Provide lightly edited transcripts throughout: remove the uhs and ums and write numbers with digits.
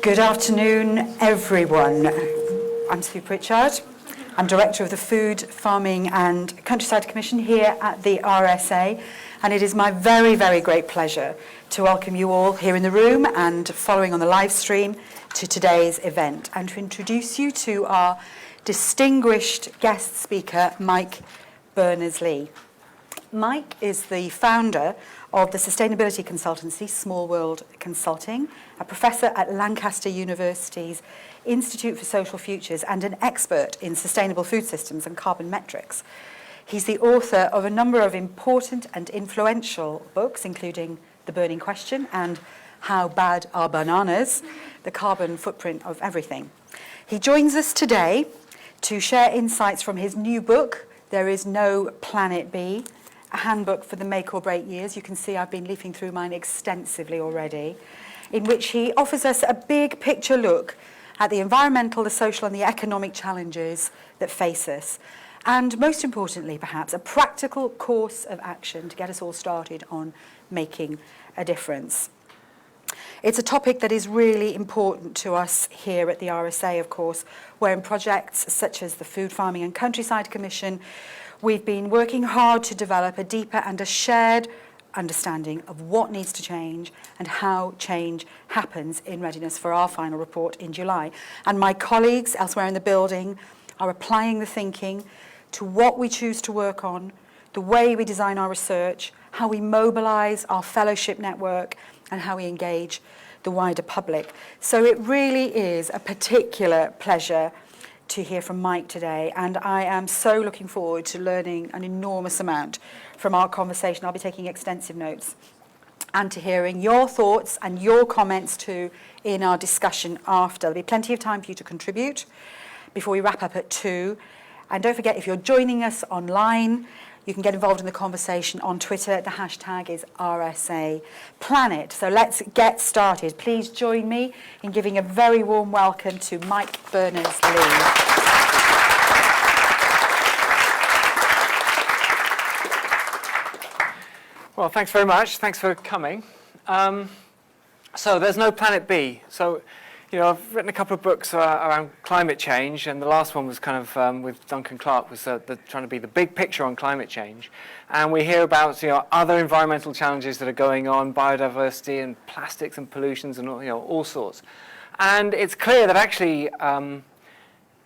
Good afternoon, everyone. I'm Sue Pritchard. I'm Director of the Food, Farming and Countryside Commission here at the RSA, and it is my very, very great pleasure to welcome you all here in the room and following on the live stream to today's event, and to introduce you to our distinguished guest speaker, Mike Berners-Lee. Mike is the founder of the sustainability consultancy Small World Consulting, a professor at Lancaster University's Institute for Social Futures and an expert in sustainable food systems and carbon metrics. He's the author of a number of important and influential books, including The Burning Question and How Bad Are Bananas? The Carbon Footprint of Everything. He joins us today to share insights from his new book, There Is No Planet B, a handbook for the make or break years. You can see I've been leafing through mine extensively already, in which he offers us a big picture look at the environmental, the social and the economic challenges that face us. And most importantly, perhaps, a practical course of action to get us all started on making a difference. It's a topic that is really important to us here at the RSA, of course, where in projects such as the Food, Farming and Countryside Commission, we've been working hard to develop a deeper and a shared understanding of what needs to change and how change happens in readiness for our final report in July. And my colleagues elsewhere in the building are applying the thinking to what we choose to work on, the way we design our research, how we mobilise our fellowship network, and how we engage the wider public. So it really is a particular pleasure to hear from Mike today, and I am so looking forward to learning an enormous amount from our conversation. I'll be taking extensive notes, and to hearing your thoughts and your comments too in our discussion after. There'll be plenty of time for you to contribute before we wrap up at 2. And don't forget, if you're joining us online, you can get involved in the conversation on Twitter. The hashtag is RSA Planet. So let's get started. Please join me in giving a very warm welcome to Mike Berners-Lee. Well, thanks very much. Thanks for coming. So there's no Planet B. So, you know, I've written a couple of books around climate change, and the last one was kind of with Duncan Clark, was trying to be the big picture on climate change. And we hear about, you know, other environmental challenges that are going on, biodiversity and plastics and pollutions and, you know, all sorts. And it's clear that actually,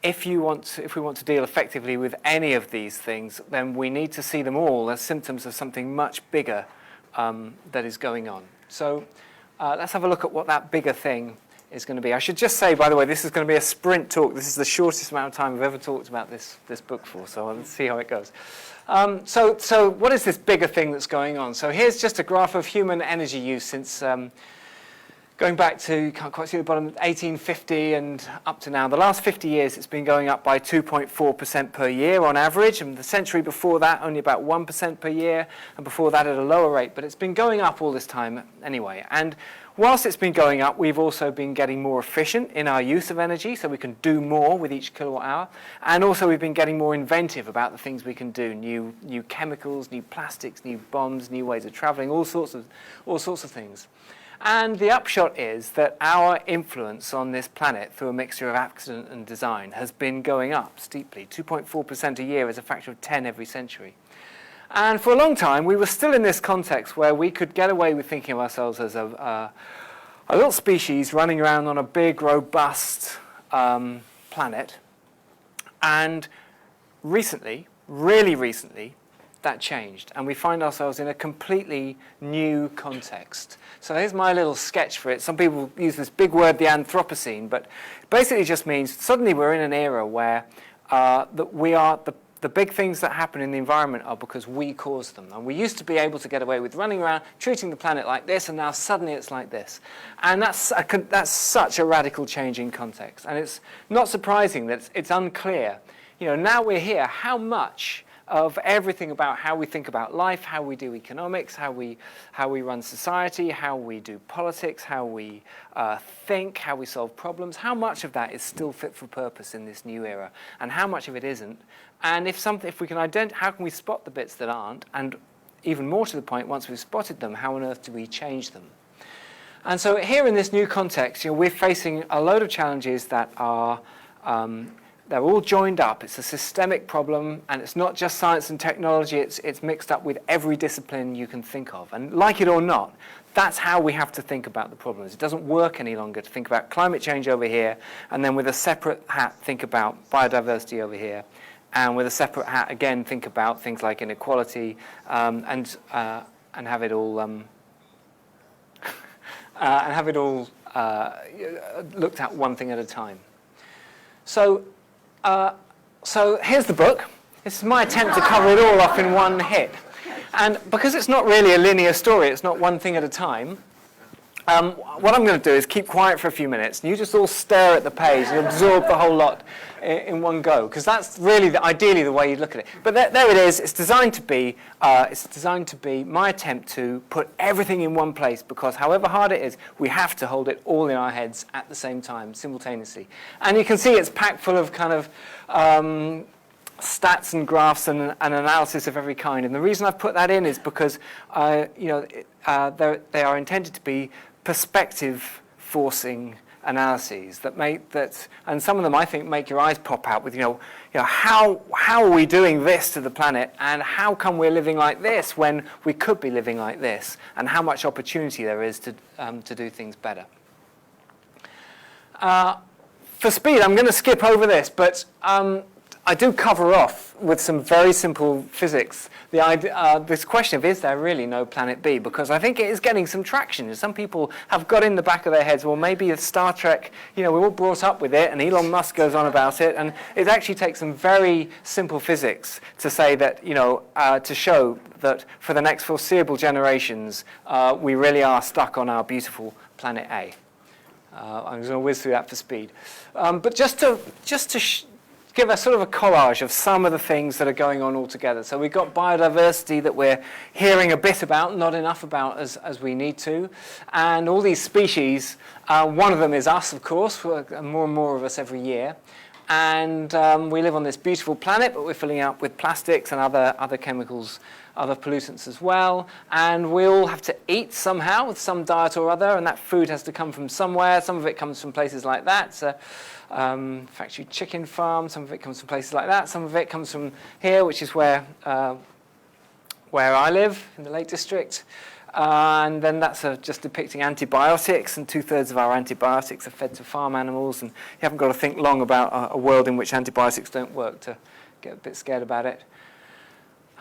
if we want to deal effectively with any of these things, then we need to see them all as symptoms of something much bigger that is going on. So let's have a look at what that bigger thing is going to be. I should just say, by the way, this is going to be a sprint talk. This is the shortest amount of time I've ever talked about this book for, so let's see how it goes. So what is this bigger thing that's going on? So here's just a graph of human energy use since going back to, you can't quite see the bottom, 1850 and up to now. The last 50 years it's been going up by 2.4% per year on average, and the century before that only about 1% per year, and before that at a lower rate, but it's been going up all this time anyway. And whilst it's been going up, we've also been getting more efficient in our use of energy, so we can do more with each kilowatt hour, and also we've been getting more inventive about the things we can do, new chemicals, new plastics, new bombs, new ways of traveling, all sorts of things. And the upshot is that our influence on this planet through a mixture of accident and design has been going up steeply. 2.4% a year is a factor of 10 every century. And for a long time, we were still in this context where we could get away with thinking of ourselves as a little species running around on a big, robust planet. And recently, really recently, that changed, and we find ourselves in a completely new context. So here's my little sketch for it. Some people use this big word, the Anthropocene, but basically it just means suddenly we're in an era where that we are the big things that happen in the environment are because we cause them. And we used to be able to get away with running around, treating the planet like this, and now suddenly it's like this. And that's such a radical change in context. And it's not surprising that it's unclear. You know, now we're here, how much of everything about how we think about life, how we do economics, how we run society, how we do politics, how we think, how we solve problems, how much of that is still fit for purpose in this new era, and how much of it isn't. And if we can identify, how can we spot the bits that aren't, and even more to the point, once we've spotted them, how on earth do we change them? And so here in this new context, we're facing a load of challenges that are, they're all joined up. It's a systemic problem, and it's not just science and technology, it's mixed up with every discipline you can think of. And like it or not, that's how we have to think about the problems. It doesn't work any longer to think about climate change over here, and then with a separate hat think about biodiversity over here, and with a separate hat again think about things like inequality, and have it all looked at one thing at a time. So here's the book. This is my attempt to cover it all up in one hit. And because it's not really a linear story, it's not one thing at a time, what I'm going to do is keep quiet for a few minutes, and you just all stare at the page and absorb the whole lot in one go, because that's really ideally the way you look at it. But there it is. It's designed to be my attempt to put everything in one place, because however hard it is, we have to hold it all in our heads at the same time, simultaneously. And you can see it's packed full of kind of stats and graphs and analysis of every kind. And the reason I've put that in is because they are intended to be perspective-forcing analyses and some of them I think make your eyes pop out with how are we doing this to the planet, and how come we're living like this when we could be living like this, and how much opportunity there is to do things better. For speed, I'm going to skip over this, but I do cover off with some very simple physics this question of, is there really no planet B? Because I think it is getting some traction. Some people have got in the back of their heads, well, maybe it's Star Trek, we're all brought up with it, and Elon Musk goes on about it, and it actually takes some very simple physics to say that, to show that for the next foreseeable generations, we really are stuck on our beautiful planet A. I'm just going to whiz through that for speed. But just to give a sort of a collage of some of the things that are going on all together. So we've got biodiversity that we're hearing a bit about, not enough about as we need to. And all these species, one of them is us, of course, more and more of us every year. And we live on this beautiful planet, but we're filling it up with plastics and other chemicals, other pollutants as well. And we all have to eat somehow with some diet or other, and that food has to come from somewhere. Some of it comes from places like that. So, factory chicken farm, some of it comes from places like that, some of it comes from here, which is where I live, in the Lake District. And then that's just depicting antibiotics, and 2/3 of our antibiotics are fed to farm animals, and you haven't got to think long about a world in which antibiotics don't work to get a bit scared about it.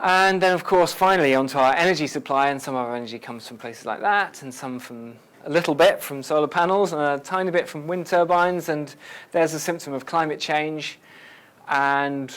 And then, of course, finally, onto our energy supply, and some of our energy comes from places like that, and some from a little bit from solar panels, and a tiny bit from wind turbines, and there's a symptom of climate change. And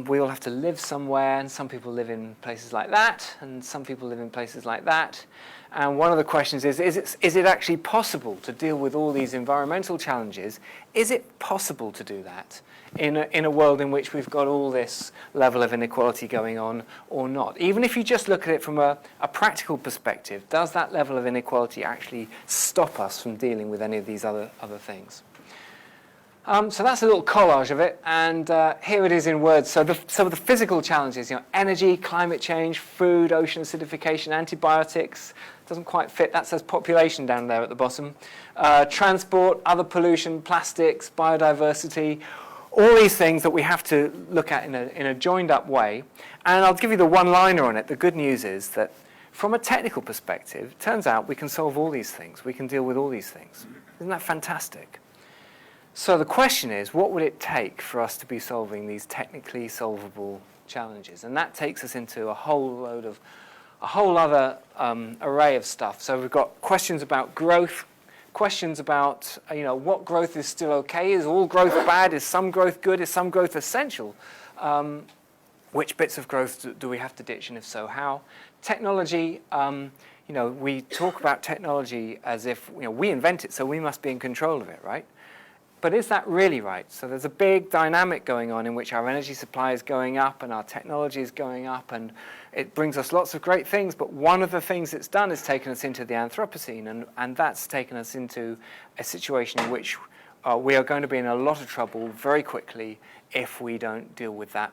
we all have to live somewhere, and some people live in places like that, and some people live in places like that. And one of the questions is it actually possible to deal with all these environmental challenges? Is it possible to do that in a world in which we've got all this level of inequality going on, or not? Even if you just look at it from a practical perspective, does that level of inequality actually stop us from dealing with any of these other things? So that's a little collage of it, and here it is in words. So the physical challenges, energy, climate change, food, ocean acidification, antibiotics, doesn't quite fit. That says population down there at the bottom. Transport, other pollution, plastics, biodiversity, all these things that we have to look at in a joined up way. And I'll give you the one-liner on it. The good news is that from a technical perspective, it turns out we can solve all these things. We can deal with all these things. Isn't that fantastic? So the question is, what would it take for us to be solving these technically solvable challenges? And that takes us into a whole other array of stuff. So we've got questions about growth, questions about what growth is still okay. Is all growth bad? Is some growth good? Is some growth essential? Which bits of growth do we have to ditch, and if so, how? Technology. We talk about technology as if we invent it, so we must be in control of it, right? But is that really right? So there's a big dynamic going on in which our energy supply is going up and our technology is going up, and it brings us lots of great things. But one of the things it's done is taken us into the Anthropocene, and that's taken us into a situation in which we are going to be in a lot of trouble very quickly if we don't deal with that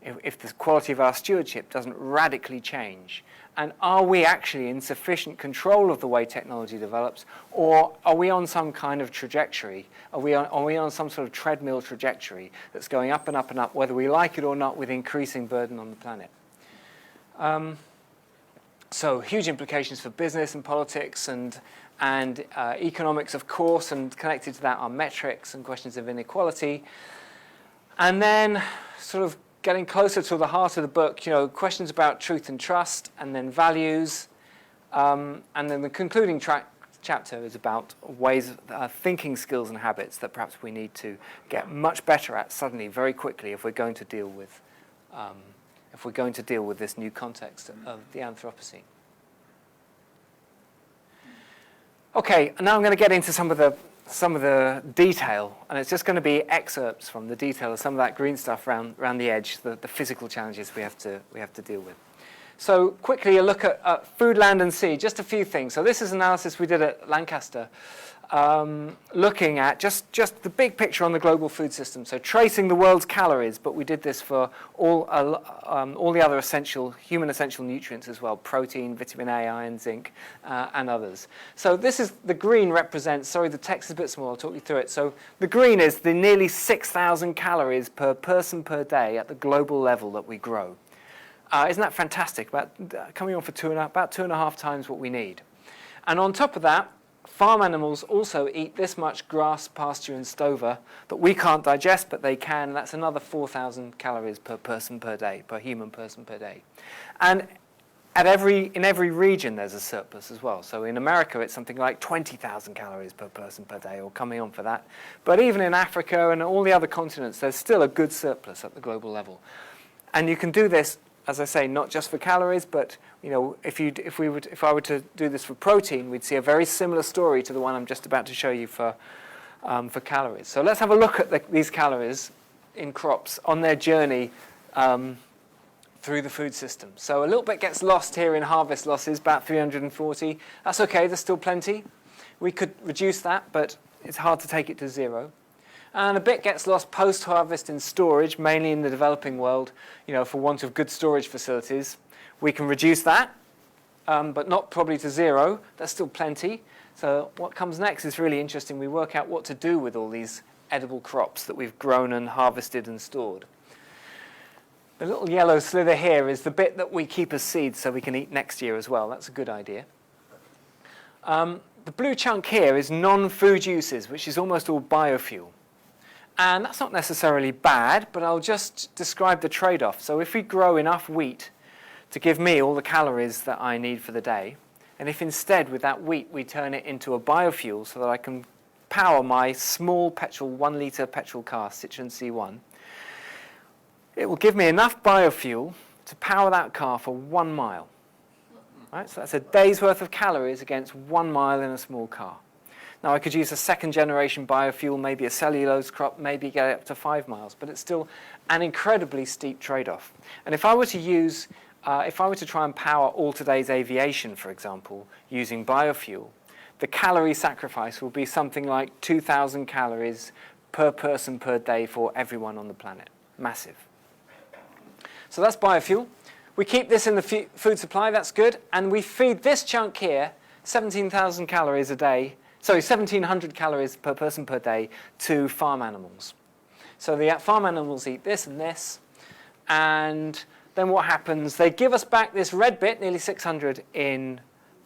if the quality of our stewardship doesn't radically change? And are we actually in sufficient control of the way technology develops, or are we on some kind of trajectory? Are we on some sort of treadmill trajectory that's going up and up and up, whether we like it or not, with increasing burden on the planet? So huge implications for business and politics and economics, of course, and connected to that are metrics and questions of inequality. And then sort of getting closer to the heart of the book, questions about truth and trust, and then values. And then the concluding chapter is about ways of thinking skills and habits that perhaps we need to get much better at suddenly, very quickly, if we're going to deal with this new context of the Anthropocene. Okay, and now I'm going to get into some of the detail, and it's just going to be excerpts from the detail of some of that green stuff around the edge, the physical challenges we have to deal with. So quickly, a look at food, land, and sea. Just a few things. So this is analysis we did at Lancaster, looking at just the big picture on the global food system. So tracing the world's calories, but we did this for all the other human essential nutrients as well: protein, vitamin A, iron, zinc, and others. So this is the green represents. Sorry, the text is a bit small. I'll talk you through it. So the green is the nearly 6,000 calories per person per day at the global level that we grow. Isn't that fantastic? Coming on for about 2.5 times what we need. And on top of that, farm animals also eat this much grass, pasture, and stover that we can't digest, but they can. That's another 4,000 calories per person per day, per human person per day. And in every region, there's a surplus as well. So in America, it's something like 20,000 calories per person per day, or coming on for that. But even in Africa and all the other continents, there's still a good surplus at the global level. And you can do this, as I say, not just for calories, but if I were to do this for protein, we'd see a very similar story to the one I'm just about to show you for calories. So let's have a look at these calories in crops on their journey through the food system. So a little bit gets lost here in harvest losses, about 340. That's okay, there's still plenty. We could reduce that, but it's hard to take it to zero. And a bit gets lost post-harvest in storage, mainly in the developing world, for want of good storage facilities. We can reduce that, but not probably to zero. There's still plenty. So what comes next is really interesting. We work out what to do with all these edible crops that we've grown and harvested and stored. The little yellow slither here is the bit that we keep as seeds so we can eat next year as well. That's a good idea. The blue chunk here is non-food uses, which is almost all biofuel. And that's not necessarily bad, but I'll just describe the trade-off. So if we grow enough wheat to give me all the calories that I need for the day, and if instead with that wheat we turn it into a biofuel so that I can power my small 1 litre petrol car, Citroen C1, it will give me enough biofuel to power that car for 1 mile. Right? So that's a day's worth of calories against 1 mile in a small car. Now, I could use a second-generation biofuel, maybe a cellulose crop, maybe get it up to 5 miles, but it's still an incredibly steep trade-off. And if I were to try and power all today's aviation, for example, using biofuel, the calorie sacrifice will be something like 2,000 calories per person per day for everyone on the planet. Massive. So that's biofuel. We keep this in the food supply, that's good, and we feed this chunk here, 17,000 calories a day, 1,700 calories per person per day to farm animals. So the farm animals eat this and this, and then what happens? They give us back this red bit, nearly 600 in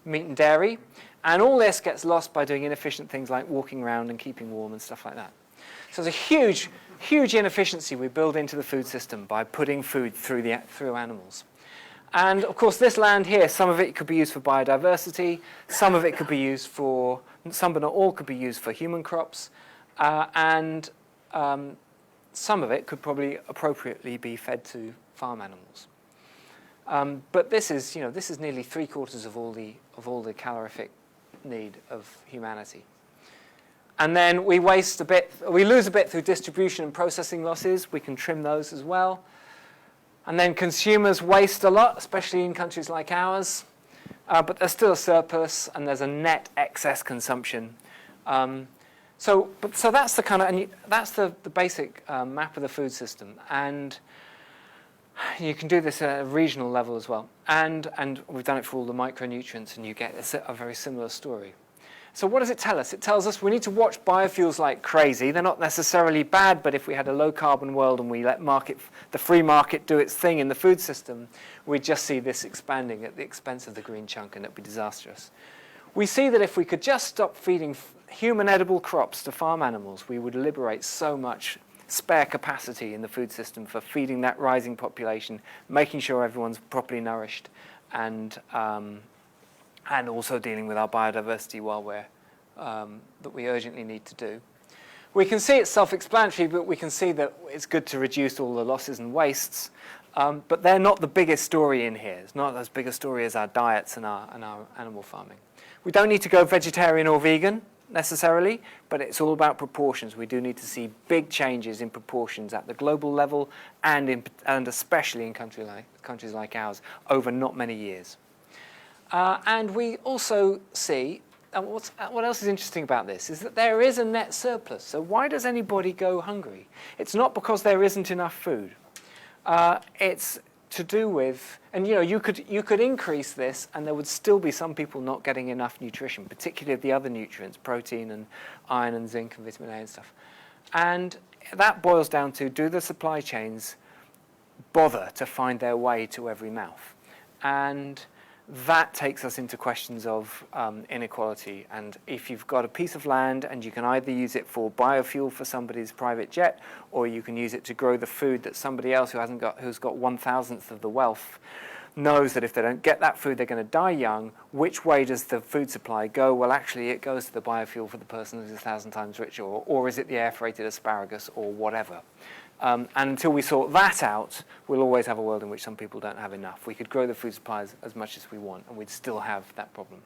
meat and dairy, and all this gets lost by doing inefficient things like walking around and keeping warm and stuff like that. So there's a huge, huge inefficiency we build into the food system by putting food through animals. And of course, this land here, some of it could be used for biodiversity, some of it could be used for, some but not all could be used for human crops, and some of it could probably appropriately be fed to farm animals. But this is nearly 3/4 of all the calorific need of humanity. And then we lose a bit through distribution and processing losses. We can trim those as well. And then consumers waste a lot, especially in countries like ours. But there's still a surplus, and there's a net excess consumption. So that's the kind of, that's the basic map of the food system. And You can do this at a regional level as well. And we've done it for all the micronutrients, and you get a very similar story. So what does it tell us? It tells us we need to watch biofuels like crazy. They're not necessarily bad, but if we had a low-carbon world and we let the free market do its thing in the food system, we'd just see this expanding at the expense of the green chunk, and it'd be disastrous. We see that if we could just stop feeding human edible crops to farm animals, we would liberate so much spare capacity in the food system for feeding that rising population, making sure everyone's properly nourished, and also dealing with our biodiversity while that we urgently need to do. We can see it's self-explanatory, but we can see that it's good to reduce all the losses and wastes, but they're not the biggest story in here. It's not as big a story as our diets and our animal farming. We don't need to go vegetarian or vegan necessarily, but it's all about proportions. We do need to see big changes in proportions at the global level and especially in countries like ours over not many years. And we also see, and what else is interesting about this, is that there is a net surplus. So why does anybody go hungry? It's not because there isn't enough food. It's to do with, and you could increase this and there would still be some people not getting enough nutrition, particularly of the other nutrients, protein and iron and zinc and vitamin A and stuff. And that boils down to, do the supply chains bother to find their way to every mouth? And that takes us into questions of inequality. And if you've got a piece of land and you can either use it for biofuel for somebody's private jet, or you can use it to grow the food that somebody else who's got 1,000th of the wealth knows that if they don't get that food, they're going to die young. Which way does the food supply go? Well, actually, it goes to the biofuel for the person who's 1,000 times richer, or is it the air-freighted asparagus, or whatever? And until we sort that out, we'll always have a world in which some people don't have enough. We could grow the food supplies as much as we want, and we'd still have that problem.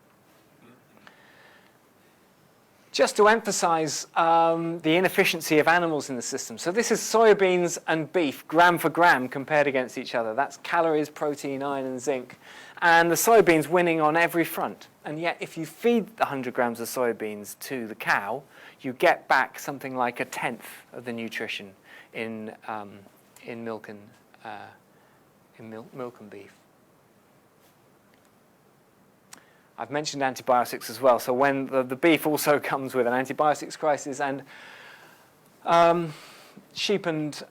Just to emphasize the inefficiency of animals in the system. So this is soybeans and beef, gram for gram, compared against each other. That's calories, protein, iron, and zinc. And the soybeans winning on every front. And yet, if you feed 100 grams of soybeans to the cow, you get back something like 1/10 of the nutrition in milk and beef. I've mentioned antibiotics as well. So when the beef also comes with an antibiotics crisis, and sheep and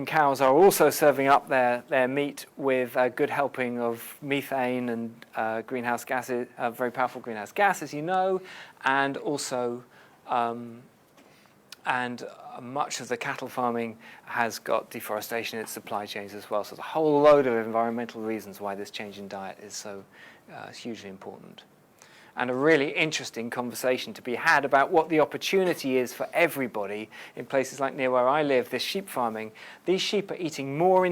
cows are also serving up their meat with a good helping of methane and greenhouse gases, very powerful greenhouse gas, as you know, and also much of the cattle farming has got deforestation in its supply chains as well. So there's a whole load of environmental reasons why this change in diet is so hugely important. And a really interesting conversation to be had about what the opportunity is for everybody in places like near where I live, this sheep farming. These sheep are eating more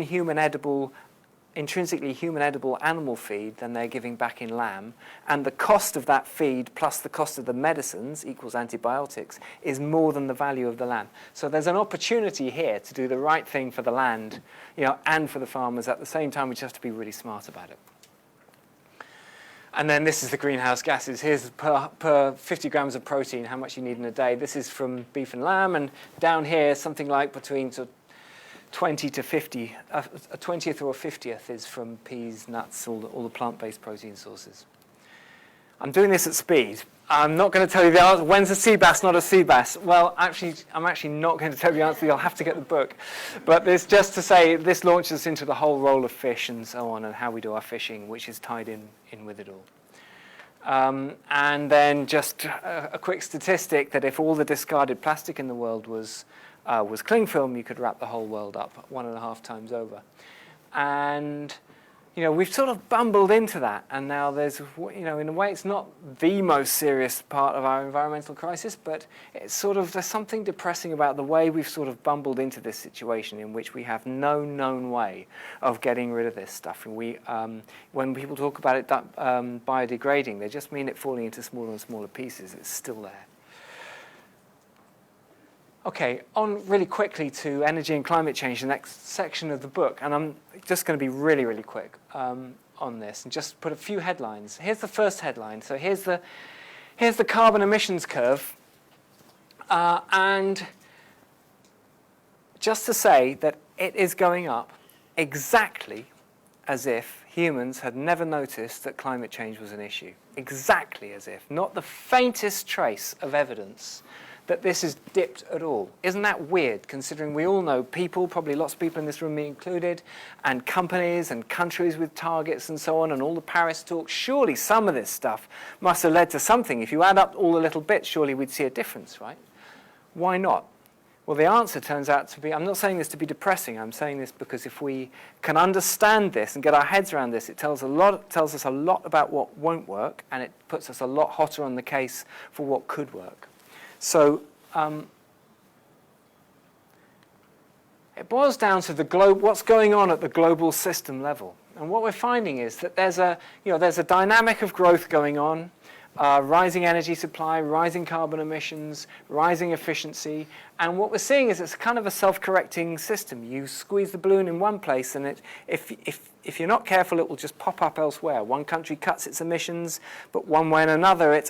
intrinsically human edible animal feed than they're giving back in lamb, and the cost of that feed plus the cost of the medicines equals antibiotics is more than the value of the lamb. So there's an opportunity here to do the right thing for the land, and for the farmers at the same time. We just have to be really smart about it. And then this is the greenhouse gases. Here's per 50 grams of protein how much you need in a day. This is from beef and lamb, and down here something like between 20 to 50, a 20th or a 50th is from peas, nuts, all the plant-based protein sources. I'm doing this at speed. I'm not going to tell you the answer. When's a sea bass not a sea bass? Well, I'm actually not going to tell you the answer. You'll have to get the book. But this just to say, this launches us into the whole role of fish and so on, and how we do our fishing, which is tied in with it all. And then just a quick statistic that if all the discarded plastic in the world was cling film, you could wrap the whole world up 1.5 times over. And we've sort of bumbled into that, and now there's, in a way, it's not the most serious part of our environmental crisis, but it's there's something depressing about the way we've sort of bumbled into this situation in which we have no known way of getting rid of this stuff. And when people talk about it biodegrading, they just mean it falling into smaller and smaller pieces. It's still there. Okay, on really quickly to energy and climate change, the next section of the book, and I'm just going to be really, really quick on this and just put a few headlines. Here's the first headline. So here's the carbon emissions curve, and just to say that it is going up exactly as if humans had never noticed that climate change was an issue. Exactly as if. Not the faintest trace of evidence that this is dipped at all. Isn't that weird, considering we all know people, probably lots of people in this room me included, and companies and countries with targets and so on, and all the Paris talk? Surely some of this stuff must have led to something. If you add up all the little bits, surely we'd see a difference, right? Why not? Well, the answer turns out to be, I'm not saying this to be depressing, I'm saying this because if we can understand this and get our heads around this, it tells us a lot about what won't work, and it puts us a lot hotter on the case for what could work. So it boils down to what's going on at the global system level. And what we're finding is that there's a dynamic of growth going on. Rising energy supply, rising carbon emissions, rising efficiency. And what we're seeing is it's kind of a self-correcting system. You squeeze the balloon in one place, and if you're not careful, it will just pop up elsewhere. One country cuts its emissions, but one way and another,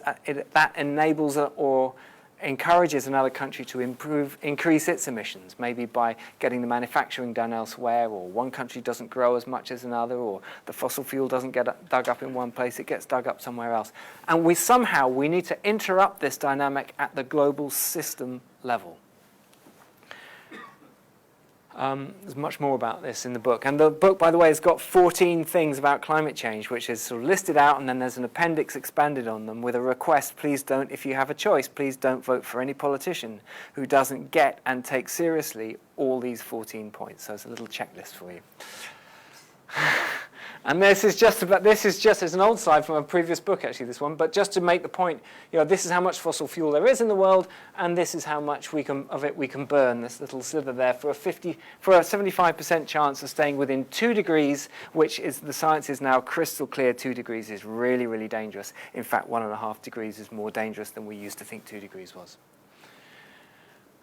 that enables or encourages another country to increase its emissions, maybe by getting the manufacturing done elsewhere, or one country doesn't grow as much as another, or the fossil fuel doesn't get dug up in one place, it gets dug up somewhere else. And we need to interrupt this dynamic at the global system level. There's much more about this in the book. And the book, by the way, has got 14 things about climate change, which is sort of listed out, and then there's an appendix expanded on them with a request, please don't, if you have a choice, please don't vote for any politician who doesn't get and take seriously all these 14 points. So it's a little checklist for you. And this is just, it's an old slide from a previous book, actually, this one, but just to make the point, this is how much fossil fuel there is in the world, and this is how much we can burn, this little sliver there, for a 75% chance of staying within 2 degrees, which is, the science is now crystal clear, 2 degrees is really, really dangerous. In fact, 1.5 degrees is more dangerous than we used to think 2 degrees was.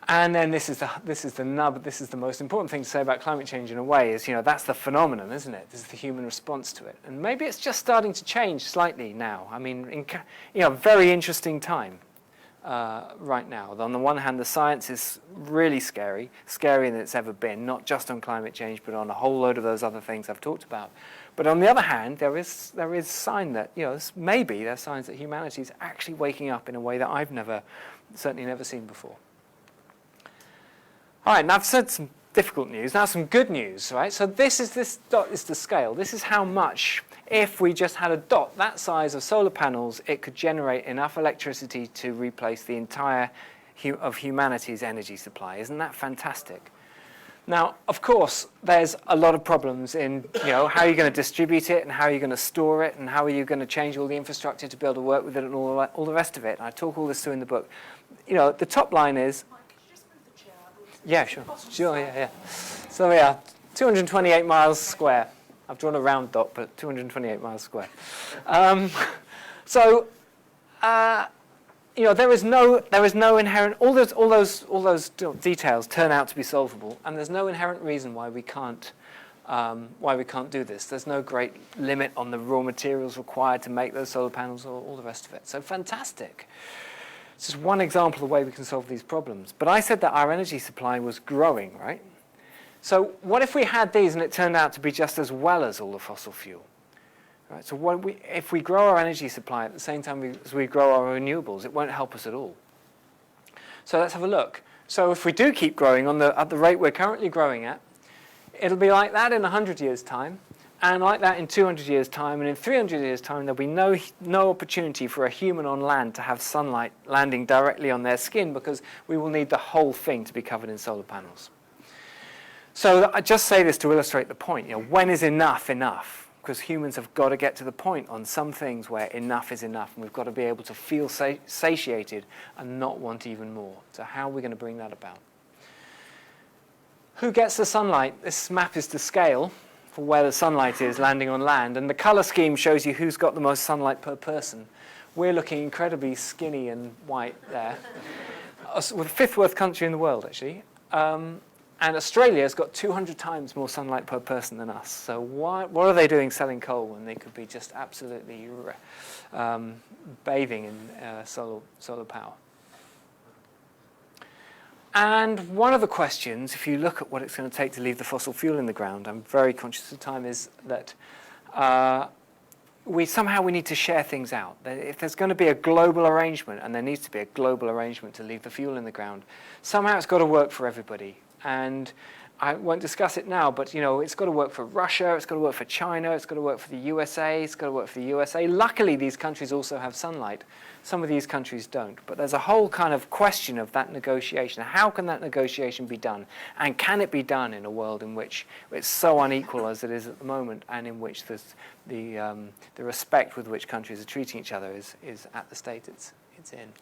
And then this is the nub. This is the most important thing to say about climate change in a way is, that's the phenomenon, isn't it? This is the human response to it. And maybe it's just starting to change slightly now. I mean, very interesting time right now. On the one hand, the science is really scarier than it's ever been, not just on climate change, but on a whole load of those other things I've talked about. But on the other hand, there is sign that, maybe there's signs that humanity is actually waking up in a way that I've certainly never seen before. All right, now I've said some difficult news, now some good news, right? So this dot is the scale. This is how much, if we just had a dot that size of solar panels, it could generate enough electricity to replace the entire of humanity's energy supply. Isn't that fantastic? Now, of course, there's a lot of problems in, how are you going to distribute it, and how are you going to store it, and how are you going to change all the infrastructure to be able to work with it, and all the rest of it. And I talk all this through in the book. The top line is, yeah, sure. Yeah. So, 228 miles square. I've drawn a round dot, but 228 miles square. There is no inherent. All those details turn out to be solvable, and there's no inherent reason why we can't do this. There's no great limit on the raw materials required to make those solar panels or all the rest of it. So fantastic. It's just one example of the way we can solve these problems. But I said that our energy supply was growing, right? So what if we had these and it turned out to be just as well as all the fossil fuel? Right, so if we grow our energy supply at the same time as we grow our renewables, it won't help us at all. So let's have a look. So if we do keep growing at the rate we're currently growing at, it'll be like that in 100 years' time, and like that in 200 years' time, and in 300 years' time, there'll be no opportunity for a human on land to have sunlight landing directly on their skin, because we will need the whole thing to be covered in solar panels. So I just say this to illustrate the point. When is enough enough? Because humans have got to get to the point on some things where enough is enough, and we've got to be able to feel satiated and not want even more. So how are we going to bring that about? Who gets the sunlight? This map is to scale for where the sunlight is landing on land, and the color scheme shows you who's got the most sunlight per person. We're looking incredibly skinny and white there. We're the 5th worst country in the world, actually. And Australia's got 200 times more sunlight per person than us. So what are they doing selling coal when they could be just absolutely bathing in solar power? And one of the questions, if you look at what it's going to take to leave the fossil fuel in the ground, I'm very conscious of time, is that we need to share things out. If there's going to be a global arrangement, and there needs to be a global arrangement to leave the fuel in the ground, somehow it's got to work for everybody. And I won't discuss it now, but it's got to work for Russia, it's got to work for China, it's got to work for the USA, it's got to work for the USA. Luckily, these countries also have sunlight. Some of these countries don't. But there's a whole kind of question of that negotiation. How can that negotiation be done? And can it be done in a world in which it's so unequal as it is at the moment, and in which the respect with which countries are treating each other is at the state it's in?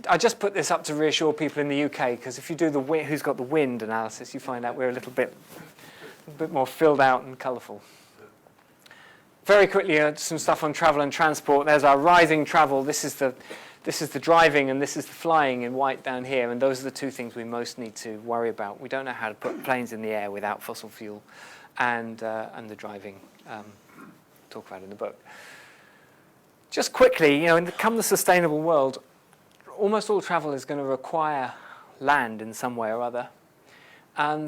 I just put this up to reassure people in the UK, because if you do the who's got the wind analysis, you find out we're a little bit more filled out and colourful. Very quickly, some stuff on travel and transport. There's our rising travel. This is the driving, and this is the flying in white down here. And those are the two things we most need to worry about. We don't know how to put planes in the air without fossil fuel, and the driving. Talk about it in the book. Just quickly, come the sustainable world, almost all travel is going to require land in some way or other.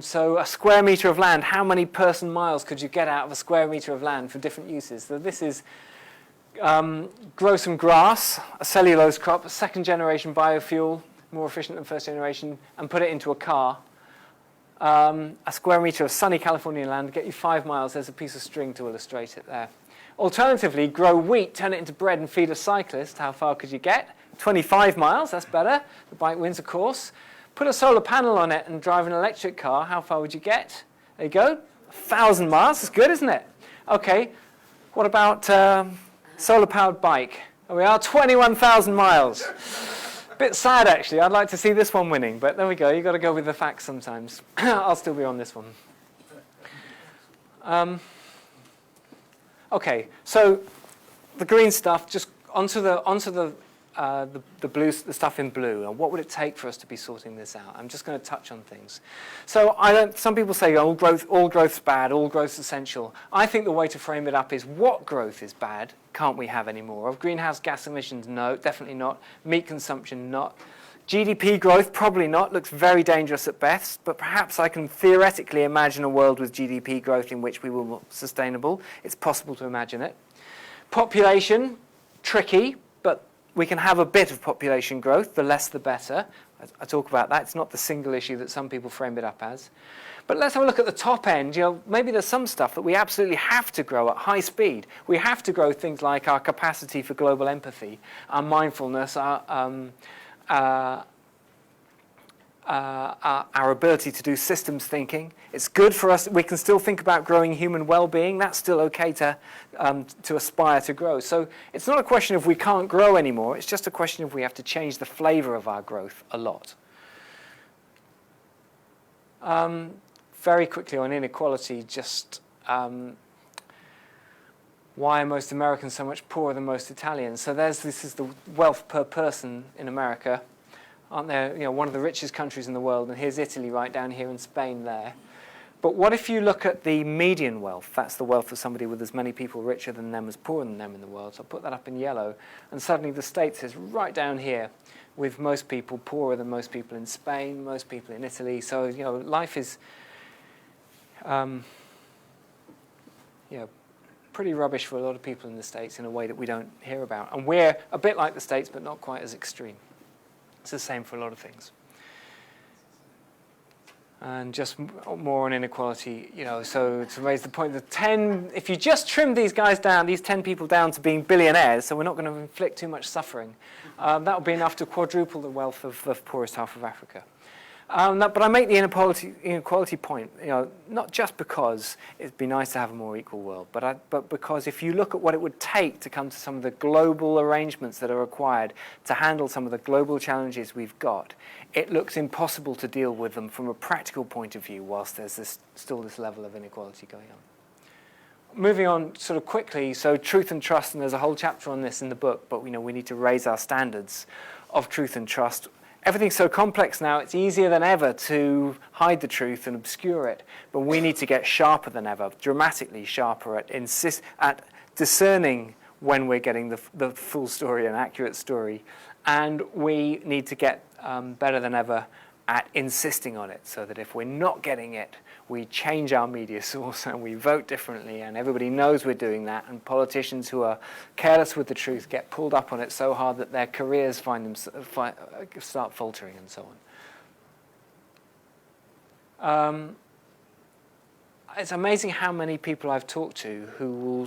So a square metre of land, how many person miles could you get out of a square metre of land for different uses? So this is grow some grass, a cellulose crop, a second generation biofuel, more efficient than first generation, and put it into a car. A square metre of sunny Californian land, get you 5 miles. There's a piece of string to illustrate it there. Alternatively, grow wheat, turn it into bread and feed a cyclist. How far could you get? 25 miles, that's better. The bike wins, of course. Put a solar panel on it and drive an electric car. How far would you get? There you go. 1,000 miles. That's good, isn't it? OK. What about solar-powered bike? Here we are, 21,000 miles. Bit sad, actually. I'd like to see this one winning. But there we go. You've got to go with the facts sometimes. I'll still be on this one. OK. So the green stuff, just onto the blue, the stuff in blue, and what would it take for us to be sorting this out? I'm just going to touch on things. So some people say all growth's bad, all growth's essential. I think the way to frame it up is, what growth is bad can't we have anymore? Of greenhouse gas emissions, no, definitely not. Meat consumption, not. GDP growth, probably not. Looks very dangerous at best, but perhaps I can theoretically imagine a world with GDP growth in which we will be sustainable. It's possible to imagine it. Population, tricky, but we can have a bit of population growth, the less the better. I talk about that. It's not the single issue that some people frame it up as. But let's have a look at the top end. Maybe there's some stuff that we absolutely have to grow at high speed. We have to grow things like our capacity for global empathy, our mindfulness, our ability to do systems thinking. It's good for us. We can still think about growing human well-being. That's still okay to aspire to grow. So it's not a question of we can't grow anymore. It's just a question of we have to change the flavor of our growth a lot. Very quickly on inequality, just why are most Americans so much poorer than most Italians? So this is the wealth per person in America. Aren't there, one of the richest countries in the world, and here's Italy right down here and Spain there. But what if you look at the median wealth? That's the wealth of somebody with as many people richer than them as poorer than them in the world. So I'll put that up in yellow. And suddenly the States is right down here, with most people poorer than most people in Spain, most people in Italy. So, life is pretty rubbish for a lot of people in the States in a way that we don't hear about. And we're a bit like the States, but not quite as extreme. It's the same for a lot of things. And just more on inequality, so to raise the point, if you just trim these guys down, these 10 people down to being billionaires, so we're not going to inflict too much suffering, that would be enough to quadruple the wealth of the poorest half of Africa. But I make the inequality point, not just because it'd be nice to have a more equal world, but because if you look at what it would take to come to some of the global arrangements that are required to handle some of the global challenges we've got, it looks impossible to deal with them from a practical point of view whilst there's still this level of inequality going on. Moving on sort of quickly, so truth and trust, and there's a whole chapter on this in the book, but we need to raise our standards of truth and trust. Everything's so complex now, it's easier than ever to hide the truth and obscure it. But we need to get sharper than ever, dramatically sharper at discerning when we're getting the full story, an accurate story. And we need to get better than ever at insisting on it, so that if we're not getting it, we change our media source and we vote differently, and everybody knows we're doing that, and politicians who are careless with the truth get pulled up on it so hard that their careers start faltering and so on. It's amazing how many people I've talked to who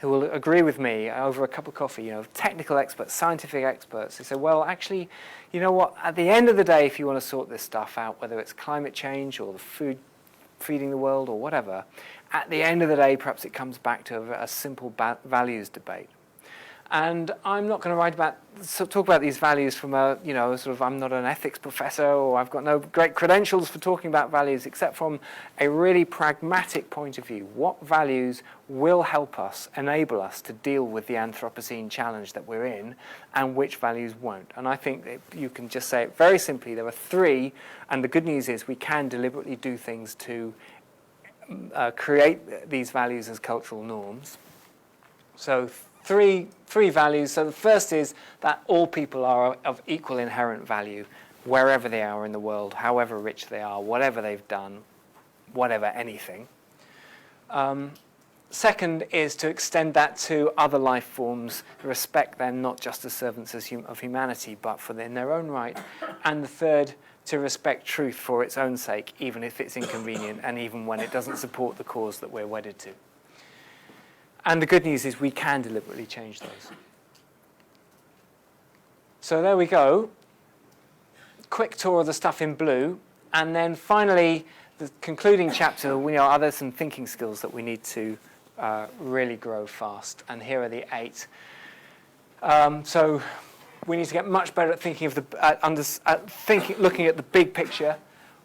will agree with me over a cup of coffee, technical experts, scientific experts, who say, well, actually, you know what, at the end of the day, if you want to sort this stuff out, whether it's climate change or the feeding the world or whatever, at the end of the day, perhaps it comes back to a simple values debate. And I'm not going to talk about these values from I'm not an ethics professor, or I've got no great credentials for talking about values, except from a really pragmatic point of view. What values will help us, enable us to deal with the Anthropocene challenge that we're in, and which values won't? And I think that you can just say it very simply. There are three, and the good news is we can deliberately do things to create these values as cultural norms. So three values. So the first is that all people are of equal inherent value, wherever they are in the world, however rich they are, whatever they've done, whatever anything. Second is to extend that to other life forms, respect them not just as servants of humanity, but in their own right. And the third, to respect truth for its own sake, even if it's inconvenient and even when it doesn't support the cause that we're wedded to. And the good news is we can deliberately change those. So there we go. Quick tour of the stuff in blue. And then finally, the concluding chapter, are there some thinking skills that we need to really grow fast? And here are the 8. So we need to get much better at thinking of looking at the big picture.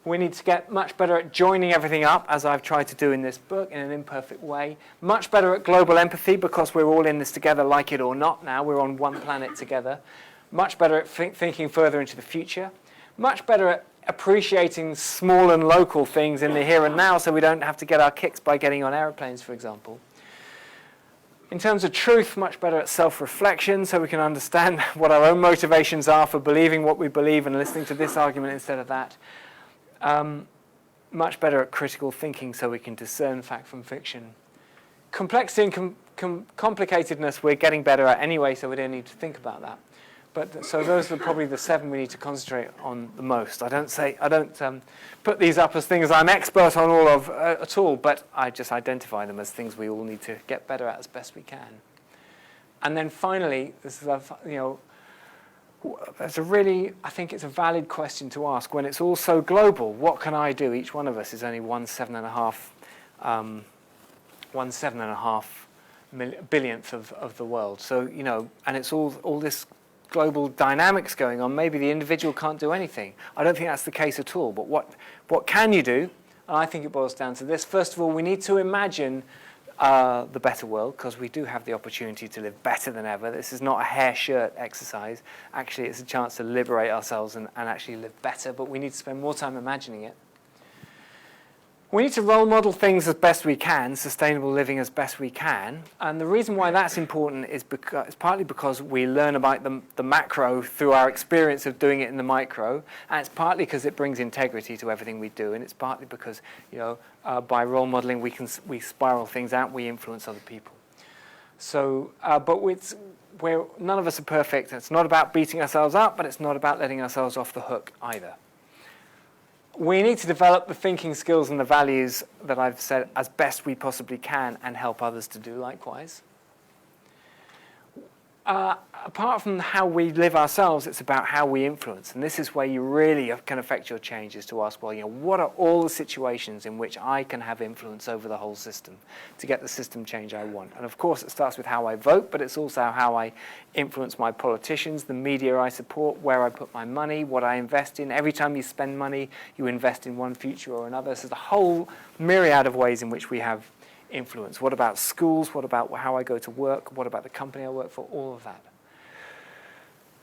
We need to get much better at joining everything up, as I've tried to do in this book, in an imperfect way. Much better at global empathy, because we're all in this together, like it or not now. We're on one planet together. Much better at thinking further into the future. Much better at appreciating small and local things in the here and now, so we don't have to get our kicks by getting on aeroplanes, for example. In terms of truth, much better at self-reflection, so we can understand what our own motivations are for believing what we believe and listening to this argument instead of that. Much better at critical thinking, so we can discern fact from fiction. Complexity and complicatedness we're getting better at anyway, so we don't need to think about that. So those are probably the 7 we need to concentrate on the most. I don't put these up as things I'm expert on all of at all, but I just identify them as things we all need to get better at as best we can. And then finally, this is I think it's a valid question to ask when it's all so global. What can I do? Each one of us is only 1/7.5 billionth of the world. So, and it's all this global dynamics going on. Maybe the individual can't do anything. I don't think that's the case at all. But what can you do? And I think it boils down to this. First of all, we need to imagine the better world, because we do have the opportunity to live better than ever. This is not a hair shirt exercise. Actually, it's a chance to liberate ourselves and actually live better, but we need to spend more time imagining it. We need to role model things as best we can, sustainable living as best we can. And the reason why that's important is partly because we learn about the macro through our experience of doing it in the micro. And it's partly because it brings integrity to everything we do. And it's partly because, by role modeling, we spiral things out, we influence other people. So, but none of us are perfect. It's not about beating ourselves up, but it's not about letting ourselves off the hook either. We need to develop the thinking skills and the values that I've said as best we possibly can and help others to do likewise. Apart from how we live ourselves, it's about how we influence. And this is where you really can affect your change, is to ask, what are all the situations in which I can have influence over the whole system to get the system change I want? And of course, it starts with how I vote, but it's also how I influence my politicians, the media I support, where I put my money, what I invest in. Every time you spend money, you invest in one future or another. So the whole myriad of ways in which we have influence. What about schools? What about how I go to work? What about the company I work for? All of that.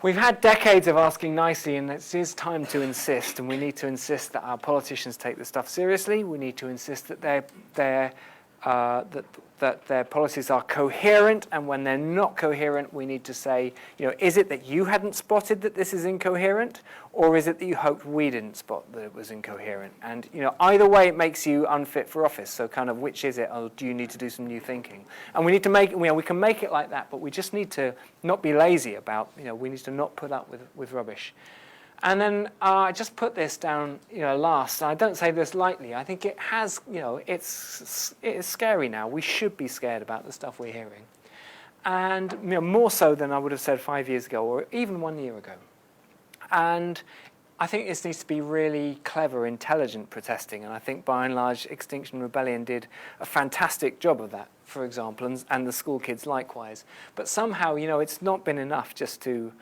We've had decades of asking nicely, and it is time to insist, and we need to insist that our politicians take this stuff seriously. We need to insist that they're that their policies are coherent, and when they're not coherent, we need to say, is it that you hadn't spotted that this is incoherent, or is it that you hoped we didn't spot that it was incoherent? And either way, it makes you unfit for office. So kind of which is it, or do you need to do some new thinking? And we need to make, we can make it like that, but we just need to not be lazy about, we need to not put up with rubbish. And then I just put this down, last. And I don't say this lightly. I think it has, it's scary now. We should be scared about the stuff we're hearing, and more so than I would have said 5 years ago or even 1 year ago. And I think this needs to be really clever, intelligent protesting. And I think by and large, Extinction Rebellion did a fantastic job of that, for example, and the school kids likewise. But somehow, it's not been enough just to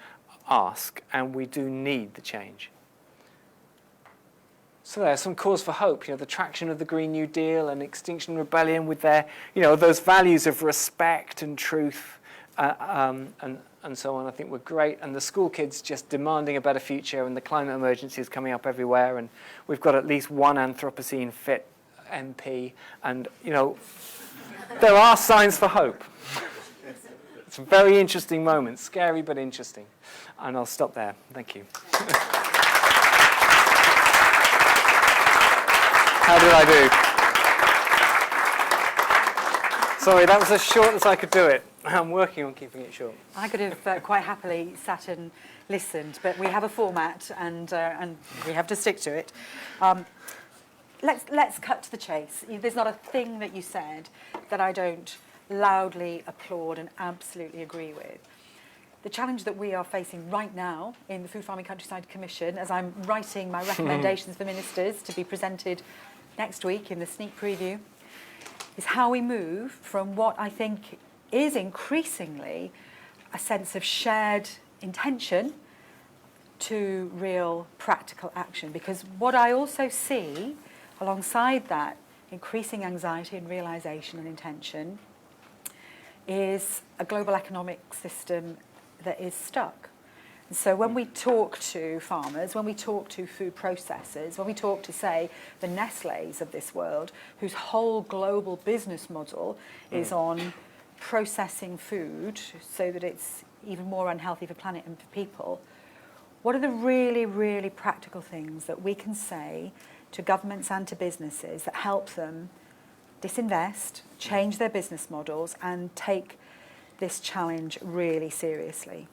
ask, and we do need the change. So there's some cause for hope. The traction of the Green New Deal and Extinction Rebellion with their, those values of respect and truth and so on, I think were great. And the school kids just demanding a better future, and the climate emergency is coming up everywhere. And we've got at least one Anthropocene fit MP, and there are signs for hope. It's a very interesting moment, scary but interesting. And I'll stop there. Thank you. How did I do? Sorry, that was as short as I could do it. I'm working on keeping it short. I could have quite happily sat and listened, but we have a format, and we have to stick to it. Let's cut to the chase. There's not a thing that you said that I don't loudly applaud and absolutely agree with. The challenge that we are facing right now in the Food Farming Countryside Commission, as I'm writing my recommendations for ministers to be presented next week in the sneak preview, is how we move from what I think is increasingly a sense of shared intention to real practical action. Because what I also see alongside that increasing anxiety and realisation and intention is a global economic system that is stuck. And so when we talk to farmers, when we talk to food processors, when we talk to, say, the Nestlés of this world, whose whole global business model is on processing food so that it's even more unhealthy for the planet and for people, what are the really, really practical things that we can say to governments and to businesses that help them disinvest, change their business models, and take this challenge really seriously?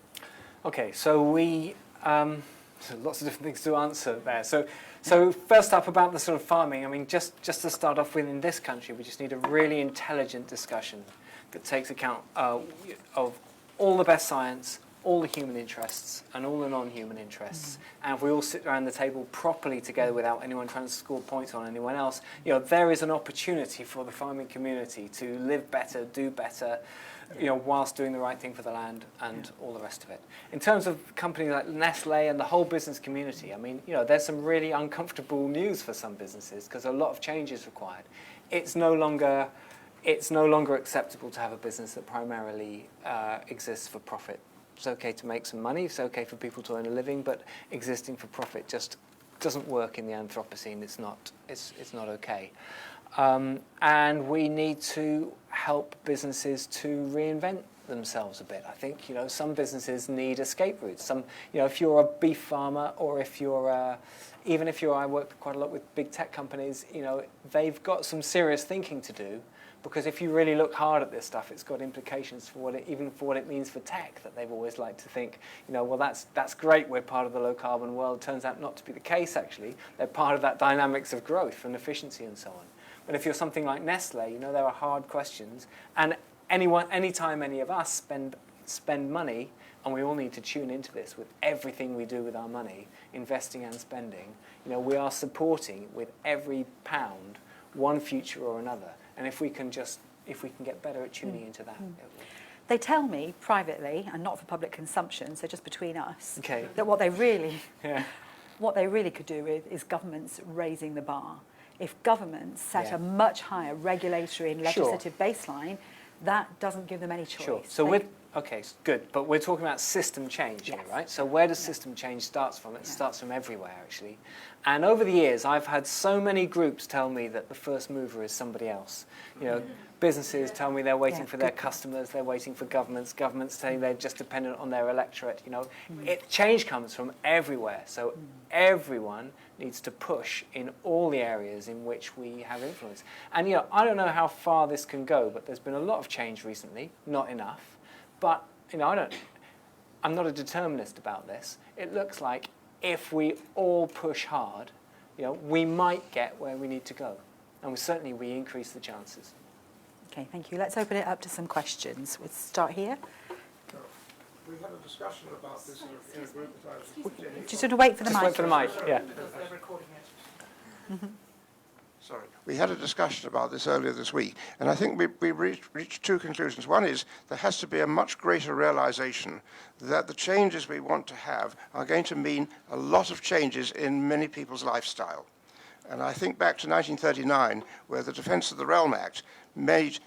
Okay, so we so lots of different things to answer there. So first up, about the sort of farming. I mean, just to start off with, in this country, we just need a really intelligent discussion that takes account of all the best science, all the human interests, and all the non-human interests. And if we all sit around the table properly together without anyone trying to score points on anyone else, there is an opportunity for the farming community to live better, do better, whilst doing the right thing for the land and all the rest of it. In terms of companies like Nestlé and the whole business community, I mean, there's some really uncomfortable news for some businesses because a lot of change is required. It's no longer acceptable to have a business that primarily exists for profit. It's okay to make some money, it's okay for people to earn a living, but existing for profit just doesn't work in the Anthropocene. It's not okay. And we need to help businesses to reinvent themselves a bit. I think, some businesses need escape routes. Some, if you're a beef farmer, or if you're, I work quite a lot with big tech companies, they've got some serious thinking to do, because if you really look hard at this stuff, it's got implications for what it means for tech, that they've always liked to think, well, that's great, we're part of the low carbon world. Turns out not to be the case, actually. They're part of that dynamics of growth and efficiency and so on. But if you're something like Nestlé, there are hard questions. And anytime any of us spend money, and we all need to tune into this with everything we do with our money, investing and spending, we are supporting with every pound one future or another. And if we can get better at tuning into that, it will. They tell me privately, and not for public consumption, so just between us, okay, that what they really could do with is governments raising the bar. If governments set a much higher regulatory and legislative baseline, that doesn't give them any choice. Sure. So Okay, good. But we're talking about system change here, right? So where does system change start from? It starts from everywhere, actually. And over the years, I've had so many groups tell me that the first mover is somebody else. You know, businesses tell me they're waiting for their customers, they're waiting for governments saying they're just dependent on their electorate. You know, change comes from everywhere. So everyone needs to push in all the areas in which we have influence. And, you know, I don't know how far this can go, but there's been a lot of change recently, not enough. But, you know, I'm not a determinist about this. It looks like if we all push hard, you know, we might get where we need to go. And we increase the chances. Okay, thank you. Let's open it up to some questions. We'll start here. We had a discussion about this in a group that I was in. Just sort of wait for the Just mic. wait for the mic, yeah. Sorry. We had a discussion about this earlier this week, and I think we reached two conclusions. One is there has to be a much greater realization that the changes we want to have are going to mean a lot of changes in many people's lifestyle. And I think back to 1939, where the Defence of the Realm Act made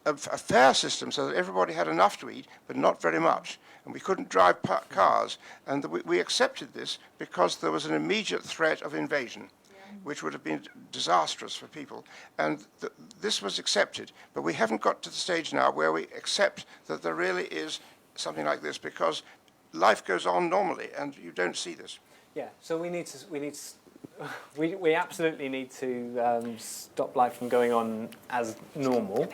a fair system so that everybody had enough to eat, but not very much. And we couldn't drive cars. And we accepted this because there was an immediate threat of invasion, which would have been disastrous for people. And this was accepted. But we haven't got to the stage now where we accept that there really is something like this, because life goes on normally, and you don't see this. Yeah, so we absolutely need to stop life from going on as normal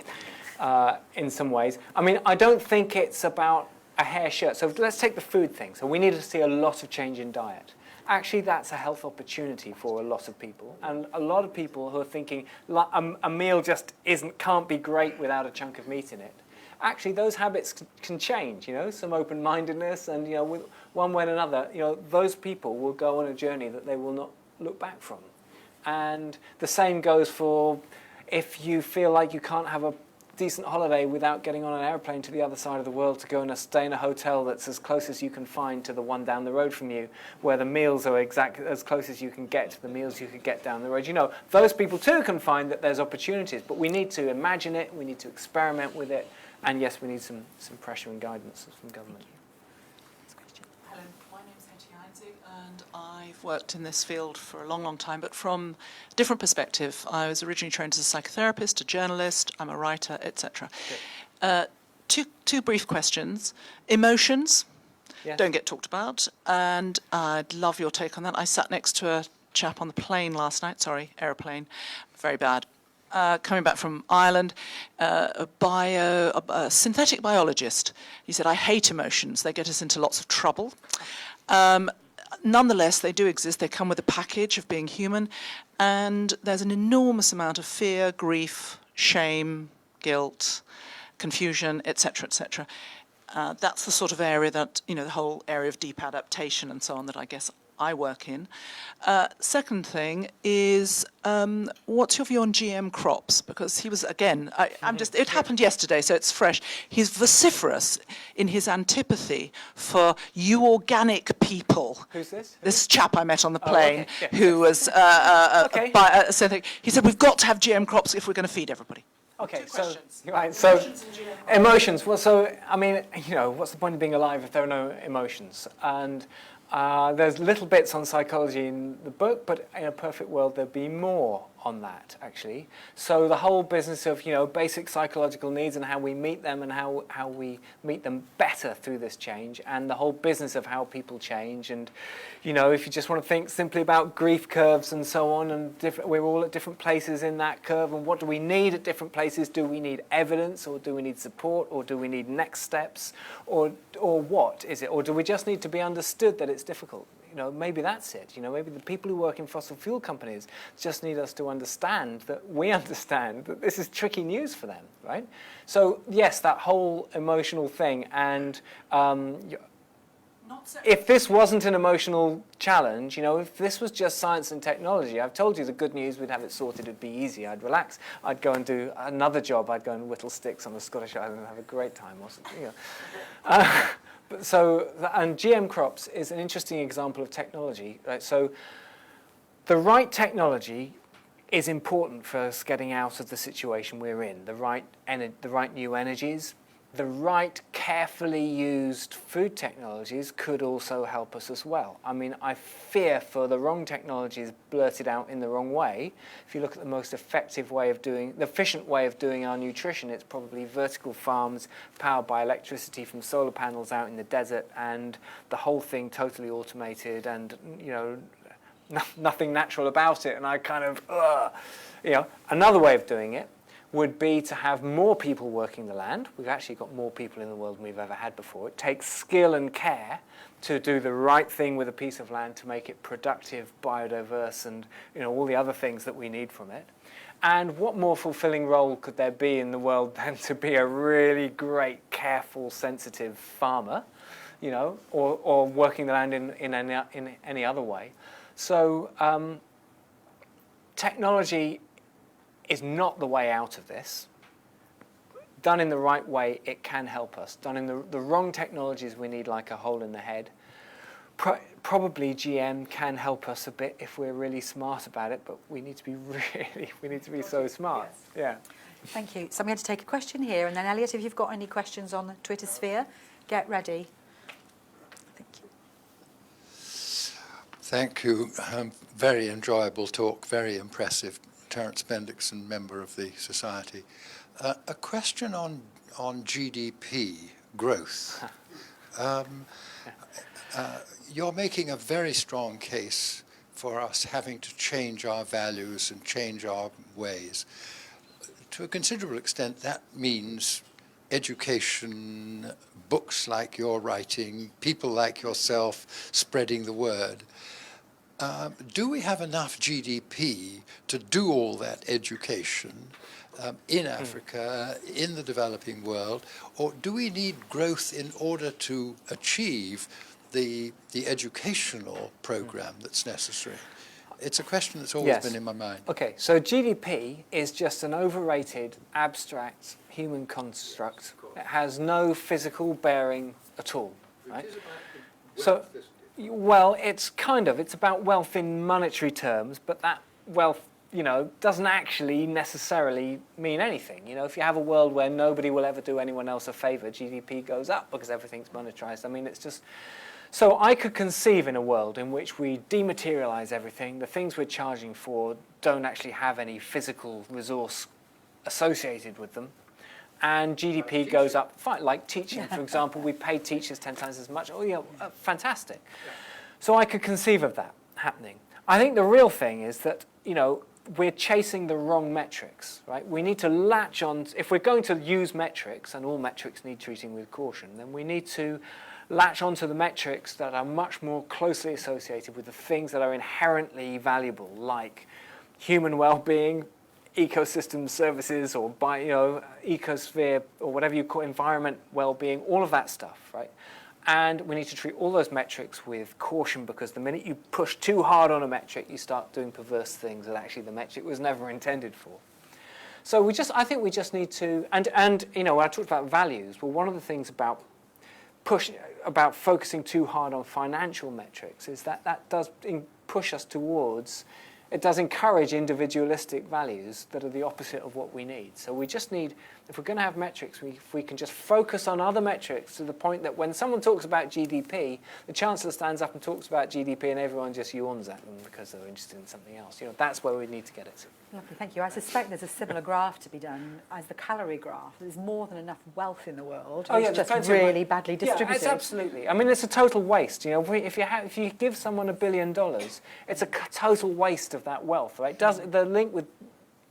in some ways. I mean, I don't think it's about a hair shirt. So let's take the food thing. So we need to see a lot of change in diet. Actually, that's a health opportunity for a lot of people. And a lot of people who are thinking a meal just can't be great without a chunk of meat in it. Actually, those habits can change, you know, some open-mindedness, and, you know, with one way or another, you know, those people will go on a journey that they will not look back from. And the same goes for if you feel like you can't have a decent holiday without getting on an airplane to the other side of the world to go and stay in a hotel that's as close as you can find to the one down the road from you, where the meals are exactly as close as you can get to the meals you could get down the road. You know, those people too can find that there's opportunities, but we need to imagine it, we need to experiment with it, and yes, we need some pressure and guidance from government. Hello, my name's Hetty Heinzig, and I've worked in this field for a long, long time, but from a different perspective. I was originally trained as a psychotherapist, a journalist, I'm a writer, etc. Two brief questions. Emotions don't get talked about, and I'd love your take on that. I sat next to a chap on the plane last night, aeroplane, very bad. Coming back from Ireland, a synthetic biologist. He said, I hate emotions. They get us into lots of trouble. Nonetheless, they do exist. They come with a package of being human. And there's an enormous amount of fear, grief, shame, guilt, confusion, etc., etc. That's the sort of area that, you know, the whole area of deep adaptation and so on that I guess I work in. Second thing is, what's your view on GM crops? Because he was, again, it happened yesterday, so it's fresh. He's vociferous in his antipathy for you organic people. Who's this? This chap I met on the plane, who was, he said, we've got to have GM crops if we're going to feed everybody. Okay, so emotions. Well, so, I mean, you know, what's the point of being alive if there are no emotions? And there's little bits on psychology in the book, but in a perfect world there'd be more on that, actually. So the whole business of, you know, basic psychological needs and how we meet them and how we meet them better through this change, and the whole business of how people change. And, you know, if you just want to think simply about grief curves and so on, and we're all at different places in that curve, and what do we need at different places? Do we need evidence, or do we need support, or do we need next steps, or what is it? Or do we just need to be understood that it's difficult? You know, maybe that's it. You know, maybe the people who work in fossil fuel companies just need us to understand that we understand that this is tricky news for them, right? So, yes, that whole emotional thing. And if this wasn't an emotional challenge, you know, if this was just science and technology, I've told you the good news, we'd have it sorted, it'd be easy. I'd relax. I'd go and do another job. I'd go and whittle sticks on the Scottish Island and have a great time. Or something, you know. And GM crops is an interesting example of technology. Right? So the right technology is important for us getting out of the situation we're in. The right new energies, the right, carefully used food technologies could also help us as well. I mean, I fear for the wrong technologies blurted out in the wrong way. If you look at the most efficient way of doing our nutrition, it's probably vertical farms powered by electricity from solar panels out in the desert, and the whole thing totally automated, and nothing natural about it. And I kind of, another way of doing it would be to have more people working the land. We've actually got more people in the world than we've ever had before. It takes skill and care to do the right thing with a piece of land to make it productive, biodiverse, and all the other things that we need from it. And what more fulfilling role could there be in the world than to be a really great, careful, sensitive farmer, or working the land in any other way. So technology is not the way out of this. Done in the right way, it can help us. Done in the wrong technologies, we need like a hole in the head. Probably GM can help us a bit if we're really smart about it, but we need to be so smart. Yeah. Thank you. So I'm going to take a question here, and then Elliot, if you've got any questions on the Twitter sphere, get ready. Thank you. Thank you. Very enjoyable talk, very impressive. Terence Bendixson, member of the Society. A question on GDP growth. You're making a very strong case for us having to change our values and change our ways. To a considerable extent, that means education, books like you're writing, people like yourself spreading the word. Do we have enough GDP to do all that education in Africa, in the developing world, or do we need growth in order to achieve the educational program that's necessary? It's a question that's always been in my mind. Okay, so GDP is just an overrated, abstract human construct. It has no physical bearing at all, right? So, well, it's about wealth in monetary terms, but that wealth, doesn't actually necessarily mean anything. If you have a world where nobody will ever do anyone else a favor, GDP goes up because everything's monetized. I mean, it's just... So I could conceive in a world in which we dematerialize everything, the things we're charging for don't actually have any physical resource associated with them, and GDP goes up, fine, like teaching, for example. We pay teachers 10 times as much. Fantastic. So I could conceive of that happening. I think the real thing is that, we're chasing the wrong metrics, right? We need to latch on, if we're going to use metrics, and all metrics need treating with caution, then we need to latch onto the metrics that are much more closely associated with the things that are inherently valuable, like human well-being, ecosystem services, or ecosphere, or whatever you call environment, well-being, all of that stuff, right? And we need to treat all those metrics with caution, because the minute you push too hard on a metric, you start doing perverse things that actually the metric was never intended for. So I think we just need to, and when I talked about values, well, one of the things about focusing too hard on financial metrics is that does push us towards, it does encourage individualistic values that are the opposite of what we need. So we just need, if we're going to have metrics, if we can just focus on other metrics to the point that when someone talks about GDP, the Chancellor stands up and talks about GDP and everyone just yawns at them because they're interested in something else. That's where we need to get it to. Lovely, thank you. I suspect there's a similar graph to be done as the calorie graph. There's more than enough wealth in the world. It's just really badly distributed. Yeah, it's absolutely. I mean, it's a total waste. If you give someone $1 billion, it's a total waste of that wealth, right? The link with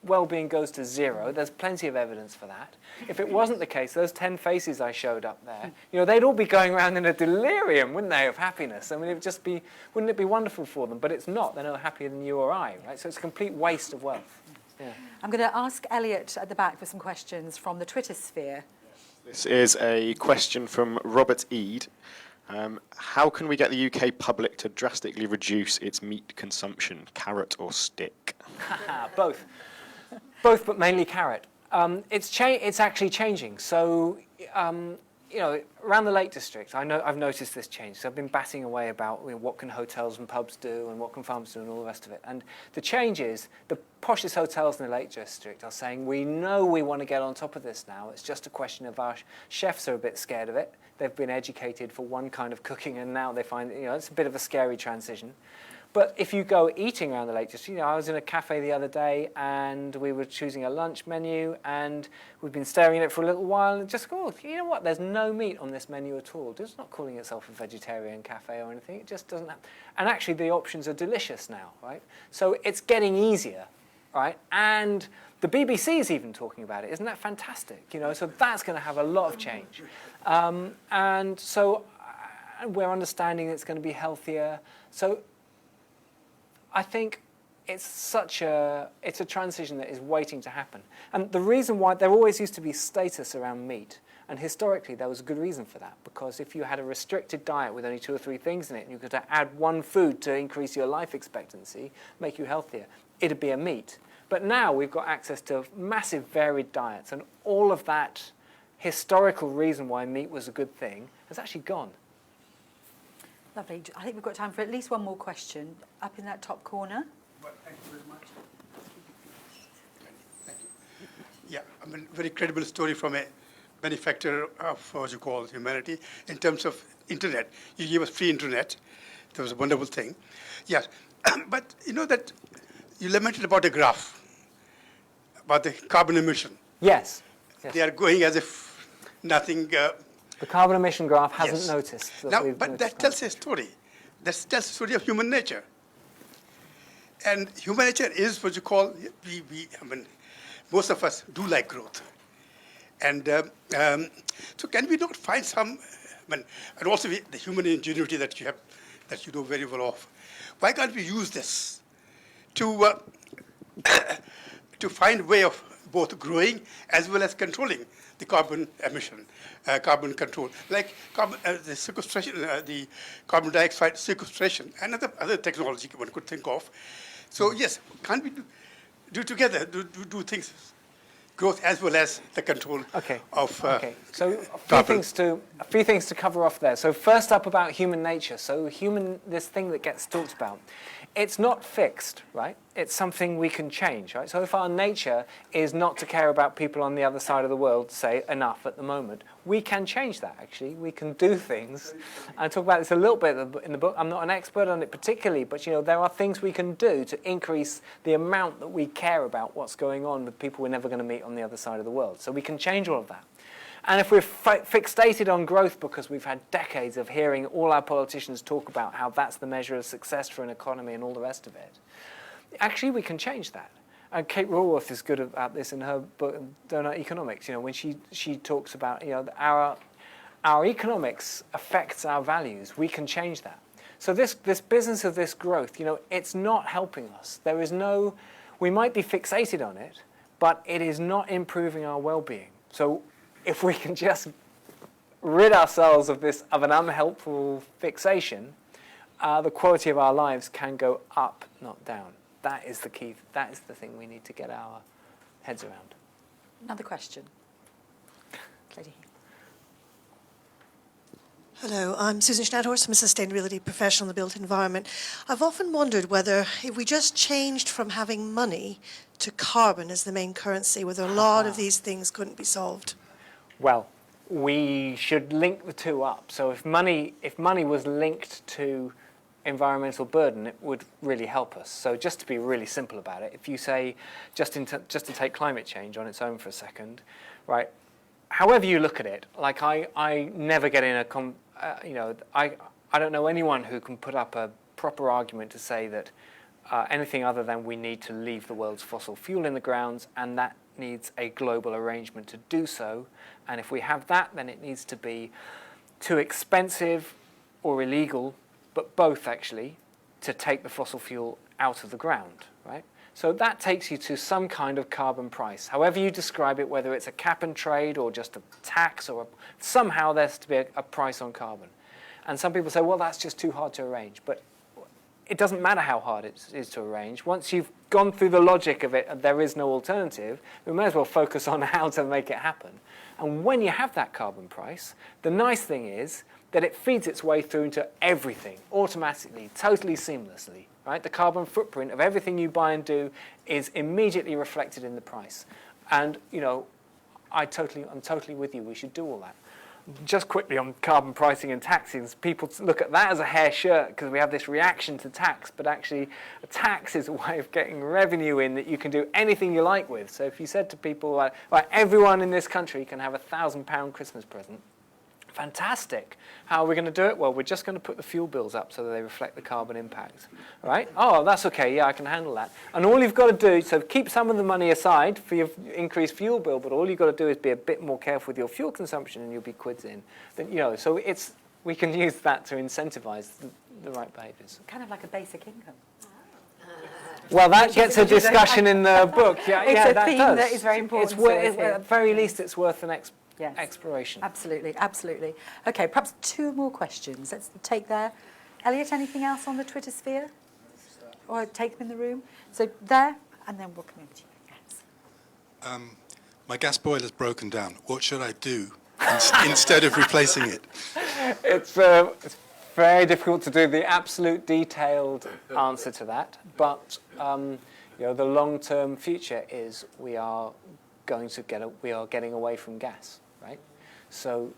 well-being goes to zero. There's plenty of evidence for that. If it wasn't the case, those 10 faces I showed up there, they'd all be going around in a delirium, wouldn't they, of happiness? I mean, wouldn't it be wonderful for them? But it's not. They're no happier than you or I, right? So it's a complete waste of wealth. Yeah. I'm going to ask Elliot at the back for some questions from the Twitter sphere. This is a question from Robert Eade. How can we get the UK public to drastically reduce its meat consumption, carrot or stick? Both. Both, but mainly carrot. It's actually changing. So you know, around the Lake District, I've noticed this change. So I've been batting away about, you know, what can hotels and pubs do and what can farms do and all the rest of it. And the change is the poshest hotels in the Lake District are saying, we know we want to get on top of this now. It's just a question of our chefs are a bit scared of it. They've been educated for one kind of cooking, and now they find, you know, it's a bit of a scary transition. But if you go eating around the Lake District, you know, I was in a cafe the other day and we were choosing a lunch menu and we've been staring at it for a little while and just go, oh, you know what, there's no meat on this menu at all. It's not calling itself a vegetarian cafe or anything. It just doesn't have. And actually the options are delicious now, right? So it's getting easier, right? And the BBC is even talking about it. Isn't that fantastic? You know, so that's going to have a lot of change. And so we're understanding it's going to be healthier. So I think it's a transition that is waiting to happen. And the reason why, there always used to be status around meat, and historically there was a good reason for that, because if you had a restricted diet with only 2 or 3 things in it, and you could add one food to increase your life expectancy, make you healthier, it'd be a meat. But now we've got access to massive varied diets, and all of that historical reason why meat was a good thing has actually gone. Lovely. I think we've got time for at least one more question. Up in that top corner. Well, thank you very much. Thank you. Yeah, I mean, very credible story from a benefactor of what you call humanity in terms of internet. You gave us free internet. That was a wonderful thing. Yes, but you know that you lamented about the graph, about the carbon emission. Yes. They are going as if nothing. The carbon emission graph hasn't Yes. noticed. Now, but that tells a story. That tells a story of human nature. And human nature is what you call, I mean, most of us do like growth. And so can we not find some, I mean, and also the human ingenuity that you have, that you know very well of. Why can't we use this to find a way of both growing as well as controlling the carbon emission, carbon control, like the sequestration, the carbon dioxide sequestration, and other technology one could think of. So yes, can't we do together, do things, growth as well as the control of okay. So a few things to cover off there. So first up about human nature. So this thing that gets talked about, it's not fixed, right? It's something we can change, right? So if our nature is not to care about people on the other side of the world, say, enough at the moment, we can change that, actually. We can do things. I talk about this a little bit in the book. I'm not an expert on it particularly, but, you know, there are things we can do to increase the amount that we care about what's going on with people we're never going to meet on the other side of the world. So we can change all of that. And if we're fixated on growth because we've had decades of hearing all our politicians talk about how that's the measure of success for an economy and all the rest of it, actually we can change that. And Kate Raworth is good about this in her book, Donut Economics. You know, when she talks about, you know, our economics affects our values. We can change that. So this business of this growth, you know, it's not helping us. We might be fixated on it, but it is not improving our well-being. So if we can just rid ourselves of an unhelpful fixation, the quality of our lives can go up, not down. That is the key. That is the thing we need to get our heads around. Another question. Lady. Hello, I'm Susan Schnadhorst. I'm a sustainability professional in the built environment. I've often wondered whether if we just changed from having money to carbon as the main currency, whether a lot of these things couldn't be solved. Well, we should link the two up. So if money was linked to environmental burden, it would really help us. So just to be really simple about it, if you say, just to take climate change on its own for a second, right? However you look at it, like I never get in I don't know anyone who can put up a proper argument to say that anything other than we need to leave the world's fossil fuel in the grounds, and that needs a global arrangement to do so. And if we have that, then it needs to be too expensive or illegal, but both actually, to take the fossil fuel out of the ground, right? So that takes you to some kind of carbon price. However you describe it, whether it's a cap and trade or just a tax, or somehow there's to be a price on carbon. And some people say, well, that's just too hard to arrange. But it doesn't matter how hard it is to arrange. Once you've gone through the logic of it and there is no alternative, we may as well focus on how to make it happen. And when you have that carbon price, the nice thing is that it feeds its way through into everything automatically, totally seamlessly. Right? The carbon footprint of everything you buy and do is immediately reflected in the price. And I'm totally with you. We should do all that. Just quickly on carbon pricing and taxing, people look at that as a hair shirt because we have this reaction to tax, but actually a tax is a way of getting revenue in that you can do anything you like with. So if you said to people, like everyone in this country can have a £1,000 Christmas present, fantastic. How are we going to do it? Well, we're just going to put the fuel bills up so that they reflect the carbon impact. Right? Oh, that's okay. Yeah, I can handle that. And all you've got to do, so keep some of the money aside for your increased fuel bill, but all you've got to do is be a bit more careful with your fuel consumption and you'll be quids in. Then, so we can use that to incentivize the right behaviours. Kind of like a basic income. Well, that gets a discussion in the book. Yeah, it's that a theme does. that is very important. At the very least, it's worth an Yes. exploration. Absolutely, absolutely. Okay, perhaps 2 more questions. Let's take there. Elliot, anything else on the Twitter sphere? Or take them in the room? So there, and then we'll come over to you. Yes. My gas boiler's broken down. What should I do instead of replacing it? It's very difficult to do the absolute detailed answer to that, but the long-term future is we are getting away from gas, right? So,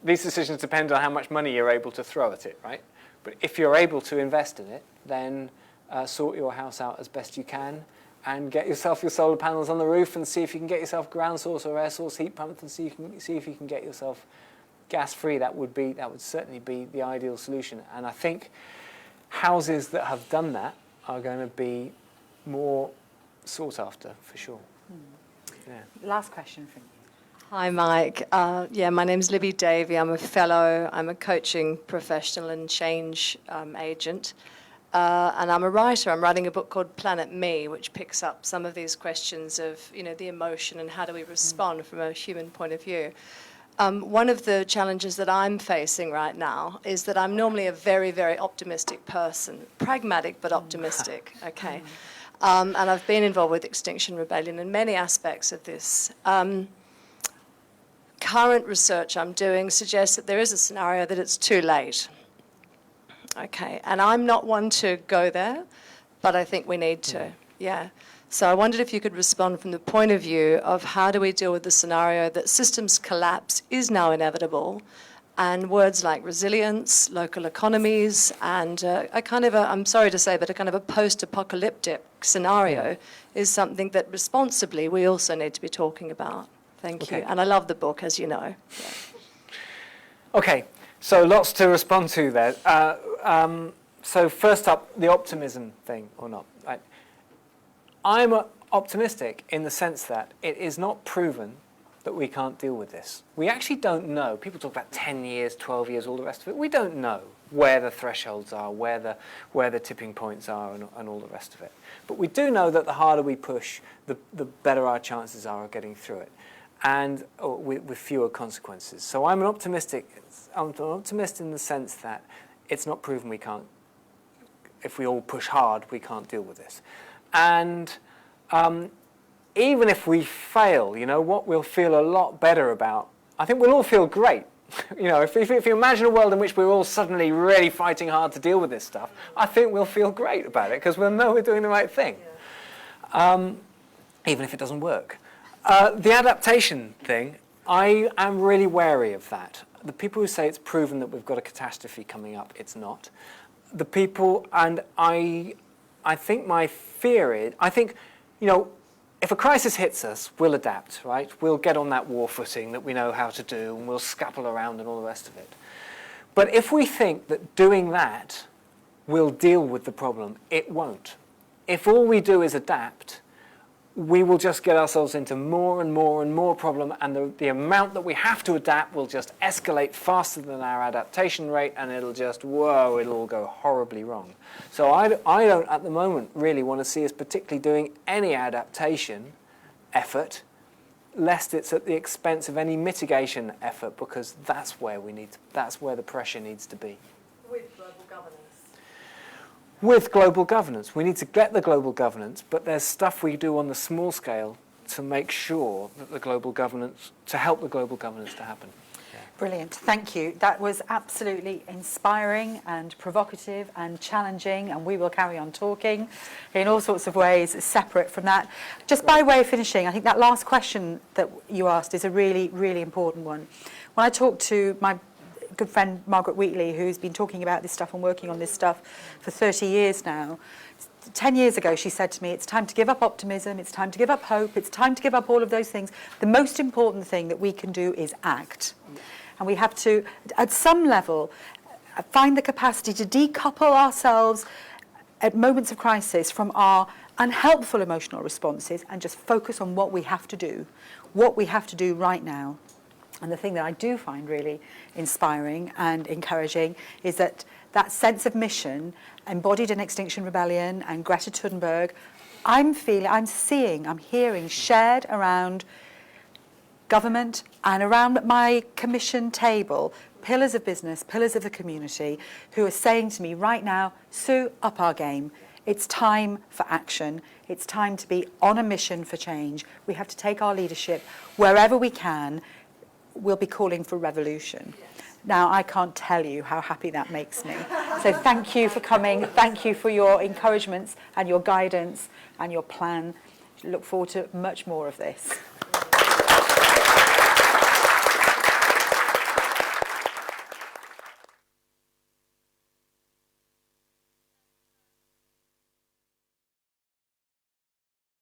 these decisions depend on how much money you're able to throw at it, right? But if you're able to invest in it, then sort your house out as best you can and get yourself your solar panels on the roof and see if you can get yourself ground source or air source heat pump and see if you can get yourself gas-free. That would certainly be the ideal solution. And I think houses that have done that are going to be more sought after, for sure. Yeah. Last question from you. Hi, Mike. My name's Libby Davey. I'm a fellow. I'm a coaching professional and change agent. And I'm a writer. I'm writing a book called Planet Me, which picks up some of these questions of, the emotion and how do we respond from a human point of view. One of the challenges that I'm facing right now is that I'm normally a very, very optimistic person. Pragmatic, but optimistic, okay? And I've been involved with Extinction Rebellion in many aspects of this. Current research I'm doing suggests that there is a scenario that it's too late. Okay, and I'm not one to go there, but I think we need to, yeah. So I wondered if you could respond from the point of view of how do we deal with the scenario that systems collapse is now inevitable, and words like resilience, local economies, and I'm sorry to say, but a kind of a post-apocalyptic scenario is something that responsibly we also need to be talking about. Thank you. And I love the book, as you know. Yeah. Okay, so lots to respond to there. So first up, the optimism thing or not. Right? I'm optimistic in the sense that it is not proven that we can't deal with this. We actually don't know. People talk about 10 years, 12 years, all the rest of it. We don't know where the thresholds are, where the tipping points are, and all the rest of it. But we do know that the harder we push, the better our chances are of getting through it, and with fewer consequences. So I'm an optimist in the sense that it's not proven we can't, if we all push hard, we can't deal with this. And even if we fail, what we'll feel a lot better about, I think we'll all feel great. If you imagine a world in which we're all suddenly really fighting hard to deal with this stuff, I think we'll feel great about it because we'll know we're doing the right thing, even if it doesn't work. The adaptation thing, I am really wary of that. The people who say it's proven that we've got a catastrophe coming up, it's not. The people, and I think my fear is, if a crisis hits us, we'll adapt, right? We'll get on that war footing that we know how to do, and we'll scupple around and all the rest of it. But if we think that doing that will deal with the problem, it won't. If all we do is adapt, we will just get ourselves into more and more and more problem, and the amount that we have to adapt will just escalate faster than our adaptation rate, and it'll all go horribly wrong. So I don't, at the moment, really want to see us particularly doing any adaptation effort, lest it's at the expense of any mitigation effort, because that's where the pressure needs to be. With with global governance. We need to get the global governance, but there's stuff we do on the small scale to make sure that the global governance, to help the global governance to happen. Brilliant, thank you. That was absolutely inspiring and provocative and challenging, and we will carry on talking in all sorts of ways separate from that. Just by way of finishing, I think that last question that you asked is a really, really important one. When I talked to my good friend Margaret Wheatley, who's been talking about this stuff and working on this stuff for 30 years now, 10 years ago she said to me, it's time to give up optimism, it's time to give up hope, it's time to give up all of those things. The most important thing that we can do is act. And we have to, at some level, find the capacity to decouple ourselves at moments of crisis from our unhelpful emotional responses and just focus on what we have to do right now. And the thing that I do find really inspiring and encouraging is that that sense of mission embodied in Extinction Rebellion and Greta Thunberg, I'm hearing shared around government and around my commission table, pillars of business, pillars of the community, who are saying to me right now, Sue, up our game. It's time for action. It's time to be on a mission for change. We have to take our leadership wherever we can. We'll be calling for revolution. Now, I can't tell you how happy that makes me. So thank you for coming. Thank you for your encouragements and your guidance and your plan. Look forward to much more of this.